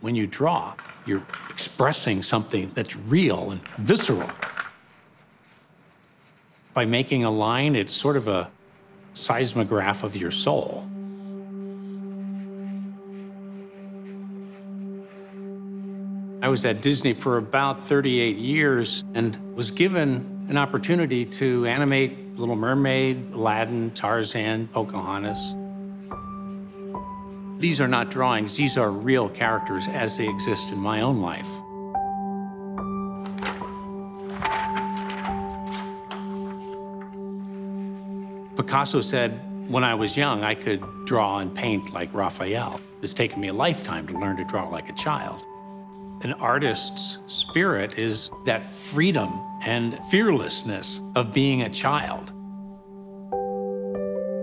When you draw, you're expressing something that's real and visceral. By making a line, it's sort of a seismograph of your soul. I was at Disney for about 38 years and was given an opportunity to animate Little Mermaid, Aladdin, Tarzan, Pocahontas. These are not drawings, these are real characters as they exist in my own life. Picasso said, when I was young, I could draw and paint like Raphael. It's taken me a lifetime to learn to draw like a child. An artist's spirit is that freedom and fearlessness of being a child.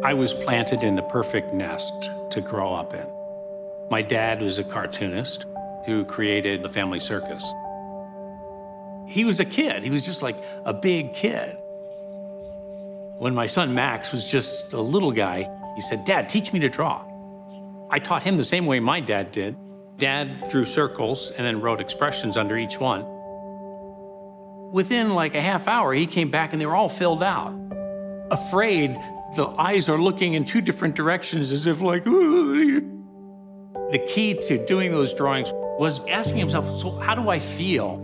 I was planted in the perfect nest to grow up in. My dad was a cartoonist who created the Family Circus. He was a kid. He was just like a big kid. When my son Max was just a little guy, he said, "Dad, teach me to draw." I taught him the same way my dad did. Dad drew circles and then wrote expressions under each one. Within like a half hour, he came back and they were all filled out. Afraid, the eyes are looking in two different directions as if like, ooh. The key to doing those drawings was asking himself, so how do I feel?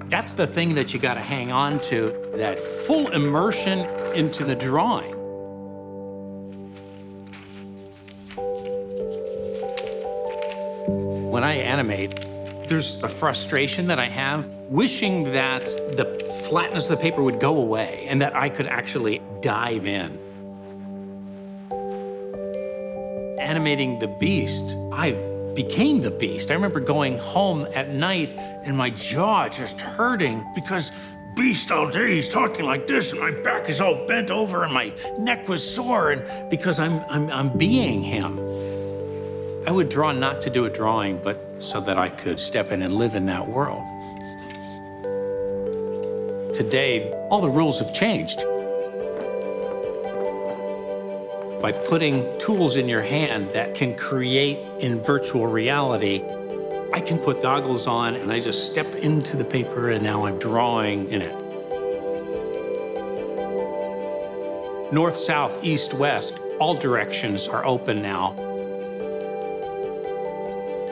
That's the thing that you gotta hang on to, that full immersion into the drawing. When I animate, there's a frustration that I have, wishing that the flatness of the paper would go away and that I could actually dive in. Animating the Beast, I became the Beast. I remember going home at night and my jaw just hurting because Beast all day, he's talking like this and my back is all bent over and my neck was sore and because I'm being him. I would draw not to do a drawing, but so that I could step in and live in that world. Today, all the rules have changed. By putting tools in your hand that can create in virtual reality, I can put goggles on and I just step into the paper and now I'm drawing in it. North, south, east, west, all directions are open now.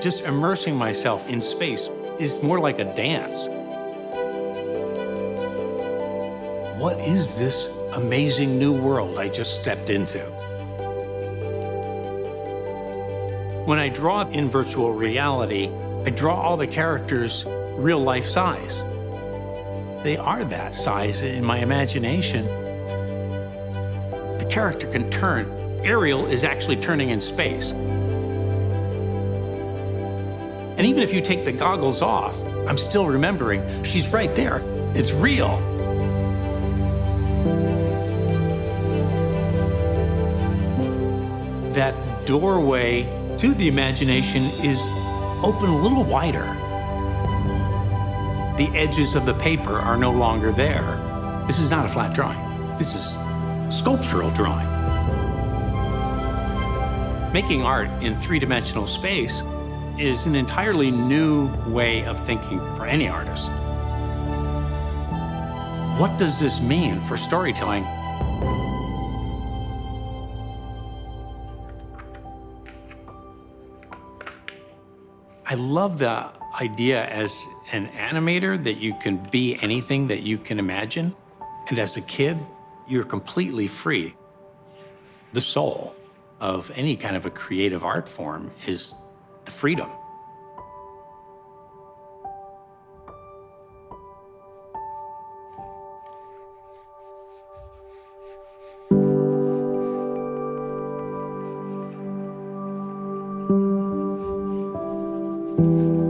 Just immersing myself in space is more like a dance. What is this amazing new world I just stepped into? When I draw in virtual reality, I draw all the characters real life size. They are that size in my imagination. The character can turn. Ariel is actually turning in space. And even if you take the goggles off, I'm still remembering she's right there. It's real. That doorway to the imagination is open a little wider. The edges of the paper are no longer there. This is not a flat drawing. This is sculptural drawing. Making art in three-dimensional space is an entirely new way of thinking for any artist. What does this mean for storytelling? I love the idea as an animator that you can be anything that you can imagine. And as a kid, you're completely free. The soul of any kind of a creative art form is the freedom. Thank you.